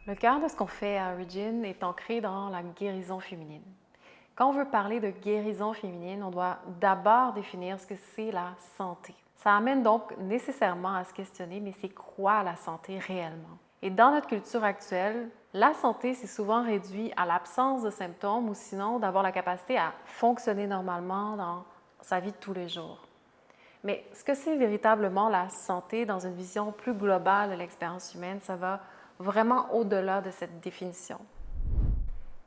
Le cœur de ce qu'on fait à Origin est ancré dans la guérison féminine. Quand on veut parler de guérison féminine, on doit d'abord définir ce que c'est la santé. Ça amène donc nécessairement à se questionner, mais c'est quoi la santé réellement? Et dans notre culture actuelle, la santé, c'est souvent réduit à l'absence de symptômes ou sinon d'avoir la capacité à fonctionner normalement dans sa vie de tous les jours. Mais ce que c'est véritablement la santé dans une vision plus globale de l'expérience humaine, ça va vraiment au-delà de cette définition.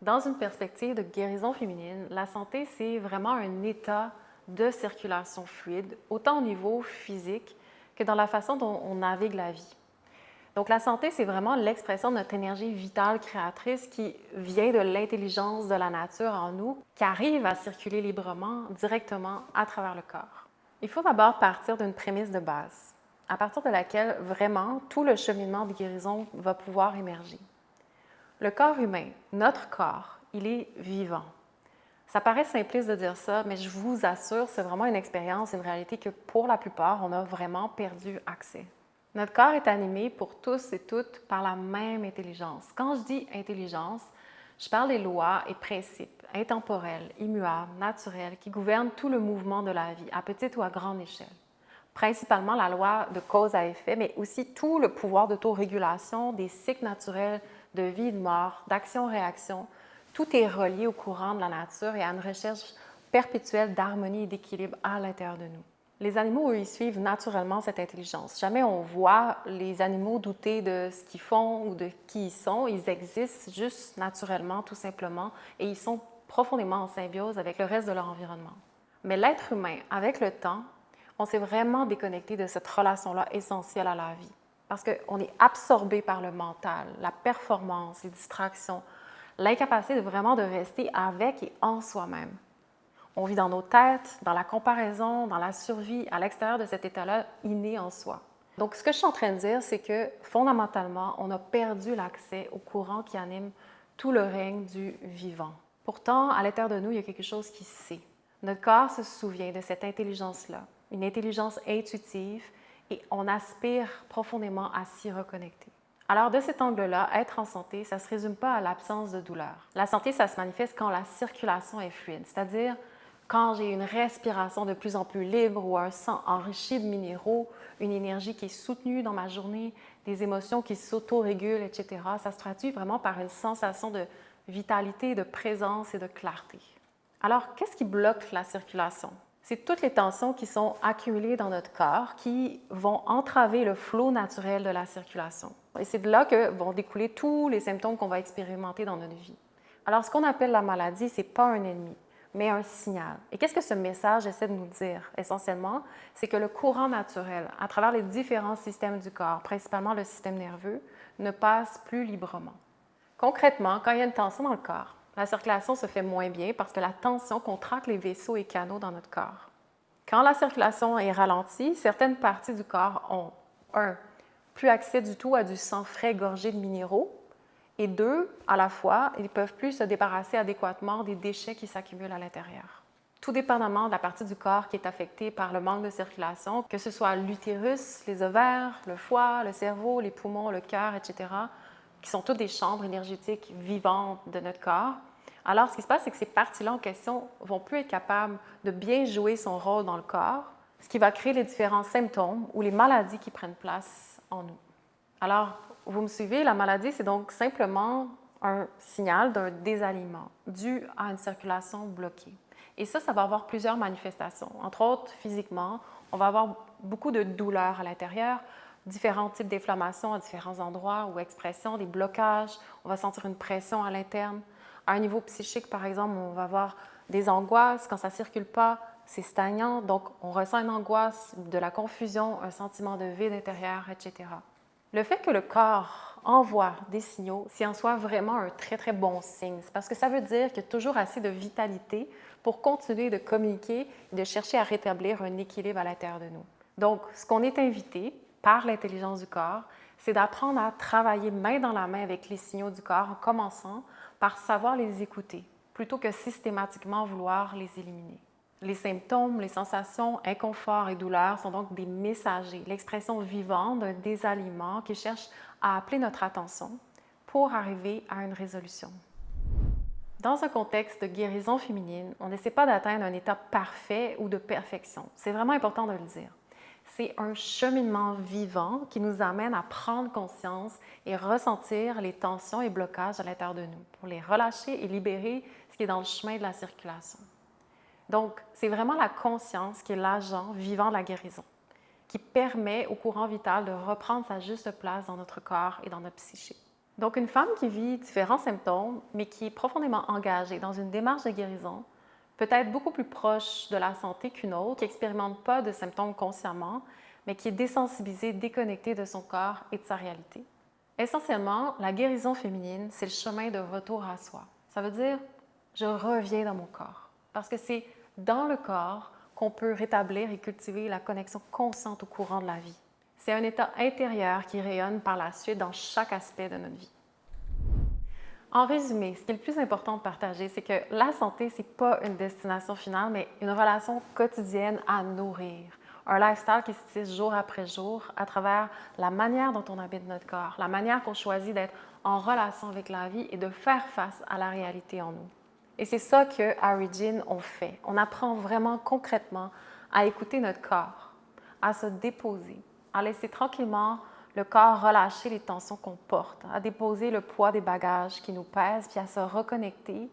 Dans une perspective de guérison féminine, la santé, c'est vraiment un état de circulation fluide, autant au niveau physique que dans la façon dont on navigue la vie. Donc la santé, c'est vraiment l'expression de notre énergie vitale créatrice qui vient de l'intelligence de la nature en nous, qui arrive à circuler librement, directement à travers le corps. Il faut d'abord partir d'une prémisse de base, à partir de laquelle vraiment tout le cheminement de guérison va pouvoir émerger. Le corps humain, notre corps, il est vivant. Ça paraît simpliste de dire ça, mais je vous assure, c'est vraiment une expérience, une réalité que pour la plupart, on a vraiment perdu accès. Notre corps est animé pour tous et toutes par la même intelligence. Quand je dis intelligence, je parle des lois et principes intemporels, immuables, naturels, qui gouvernent tout le mouvement de la vie, à petite ou à grande échelle. Principalement la loi de cause à effet, mais aussi tout le pouvoir d'autorégulation des cycles naturels de vie et de mort, d'action-réaction. Tout est relié au courant de la nature et à une recherche perpétuelle d'harmonie et d'équilibre à l'intérieur de nous. Les animaux, eux, ils suivent naturellement cette intelligence. Jamais on voit les animaux douter de ce qu'ils font ou de qui ils sont. Ils existent juste naturellement, tout simplement, et ils sont profondément en symbiose avec le reste de leur environnement. Mais l'être humain, avec le temps, on s'est vraiment déconnecté de cette relation-là essentielle à la vie. Parce qu'on est absorbé par le mental, la performance, les distractions, l'incapacité de vraiment de rester avec et en soi-même. On vit dans nos têtes, dans la comparaison, dans la survie, à l'extérieur de cet état-là inné en soi. Donc, ce que je suis en train de dire, c'est que fondamentalement, on a perdu l'accès au courant qui anime tout le règne du vivant. Pourtant, à l'intérieur de nous, il y a quelque chose qui sait. Notre corps se souvient de cette intelligence-là, une intelligence intuitive, et on aspire profondément à s'y reconnecter. Alors, de cet angle-là, être en santé, ça ne se résume pas à l'absence de douleur. La santé, ça se manifeste quand la circulation est fluide, c'est-à-dire quand j'ai une respiration de plus en plus libre ou un sang enrichi de minéraux, une énergie qui est soutenue dans ma journée, des émotions qui s'autorégulent, etc., ça se traduit vraiment par une sensation de vitalité, de présence et de clarté. Alors, qu'est-ce qui bloque la circulation? C'est toutes les tensions qui sont accumulées dans notre corps qui vont entraver le flot naturel de la circulation. Et c'est de là que vont découler tous les symptômes qu'on va expérimenter dans notre vie. Alors, ce qu'on appelle la maladie, ce n'est pas un ennemi, mais un signal. Et qu'est-ce que ce message essaie de nous dire essentiellement? C'est que le courant naturel, à travers les différents systèmes du corps, principalement le système nerveux, ne passe plus librement. Concrètement, quand il y a une tension dans le corps, la circulation se fait moins bien parce que la tension contracte les vaisseaux et canaux dans notre corps. Quand la circulation est ralentie, certaines parties du corps ont 1. Plus accès du tout à du sang frais gorgé de minéraux, et 2. À la fois, ils ne peuvent plus se débarrasser adéquatement des déchets qui s'accumulent à l'intérieur. Tout dépendamment de la partie du corps qui est affectée par le manque de circulation, que ce soit l'utérus, les ovaires, le foie, le cerveau, les poumons, le cœur, etc., qui sont toutes des chambres énergétiques vivantes de notre corps. Alors, ce qui se passe, c'est que ces parties-là en question vont plus être capables de bien jouer son rôle dans le corps, ce qui va créer les différents symptômes ou les maladies qui prennent place en nous. Alors, vous me suivez, la maladie, c'est donc simplement un signal d'un désalignement dû à une circulation bloquée. Et ça va avoir plusieurs manifestations. Entre autres, physiquement, on va avoir beaucoup de douleurs à l'intérieur, différents types d'inflammations à différents endroits ou expressions, des blocages, on va sentir une pression à l'interne. À un niveau psychique, par exemple, on va avoir des angoisses. Quand ça ne circule pas, c'est stagnant, donc on ressent une angoisse, de la confusion, un sentiment de vide intérieur, etc. Le fait que le corps envoie des signaux, c'est en soi vraiment un très, très bon signe. C'est parce que ça veut dire qu'il y a toujours assez de vitalité pour continuer de communiquer et de chercher à rétablir un équilibre à l'intérieur de nous. Donc, ce qu'on est invité par l'intelligence du corps, c'est d'apprendre à travailler main dans la main avec les signaux du corps en commençant par savoir les écouter, plutôt que systématiquement vouloir les éliminer. Les symptômes, les sensations, inconfort et douleur sont donc des messagers, l'expression vivante d'un désalignement qui cherche à appeler notre attention pour arriver à une résolution. Dans un contexte de guérison féminine, on n'essaie pas d'atteindre un état parfait ou de perfection. C'est vraiment important de le dire. C'est un cheminement vivant qui nous amène à prendre conscience et ressentir les tensions et blocages à l'intérieur de nous pour les relâcher et libérer ce qui est dans le chemin de la circulation. Donc, c'est vraiment la conscience qui est l'agent vivant de la guérison, qui permet au courant vital de reprendre sa juste place dans notre corps et dans notre psyché. Donc, une femme qui vit différents symptômes, mais qui est profondément engagée dans une démarche de guérison, peut être beaucoup plus proche de la santé qu'une autre, qui n'expérimente pas de symptômes consciemment, mais qui est désensibilisée, déconnectée de son corps et de sa réalité. Essentiellement, la guérison féminine, c'est le chemin de retour à soi. Ça veut dire, je reviens dans mon corps. Parce que c'est dans le corps qu'on peut rétablir et cultiver la connexion consciente au courant de la vie. C'est un état intérieur qui rayonne par la suite dans chaque aspect de notre vie. En résumé, ce qui est le plus important de partager, c'est que la santé, ce n'est pas une destination finale, mais une relation quotidienne à nourrir. Un lifestyle qui se tisse jour après jour à travers la manière dont on habite notre corps, la manière qu'on choisit d'être en relation avec la vie et de faire face à la réalité en nous. Et c'est ça que Origin on fait. On apprend vraiment concrètement à écouter notre corps, à se déposer, à laisser tranquillement le corps relâcher les tensions qu'on porte, à déposer le poids des bagages qui nous pèsent, puis à se reconnecter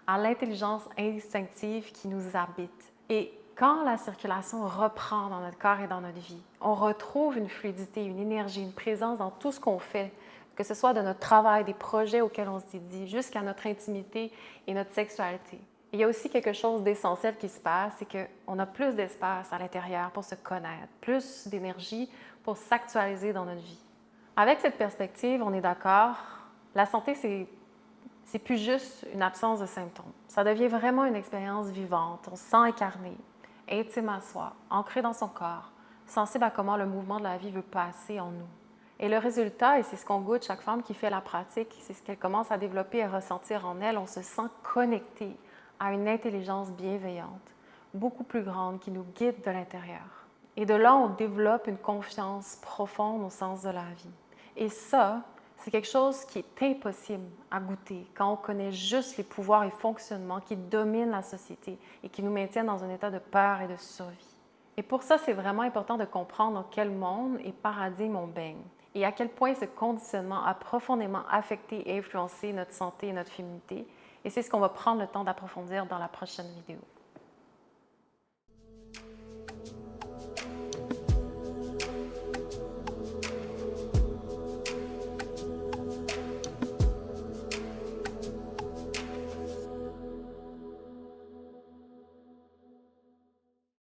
à l'intelligence instinctive qui nous habite. Et quand la circulation reprend dans notre corps et dans notre vie, on retrouve une fluidité, une énergie, une présence dans tout ce qu'on fait, que ce soit de notre travail, des projets auxquels on se dédie, jusqu'à notre intimité et notre sexualité. Il y a aussi quelque chose d'essentiel qui se passe, c'est qu'on a plus d'espace à l'intérieur pour se connaître, plus d'énergie pour s'actualiser dans notre vie. Avec cette perspective, on est d'accord, la santé, c'est plus juste une absence de symptômes. Ça devient vraiment une expérience vivante. On se sent incarné, intime à soi, ancré dans son corps, sensible à comment le mouvement de la vie veut passer en nous. Et le résultat, et c'est ce qu'on goûte chaque femme qui fait la pratique, c'est ce qu'elle commence à développer et ressentir en elle, on se sent connecté à une intelligence bienveillante, beaucoup plus grande, qui nous guide de l'intérieur. Et de là, on développe une confiance profonde au sens de la vie. Et ça, c'est quelque chose qui est impossible à goûter quand on connaît juste les pouvoirs et fonctionnements qui dominent la société et qui nous maintiennent dans un état de peur et de survie. Et pour ça, c'est vraiment important de comprendre dans quel monde et paradigme on baigne et à quel point ce conditionnement a profondément affecté et influencé notre santé et notre féminité. Et c'est ce qu'on va prendre le temps d'approfondir dans la prochaine vidéo.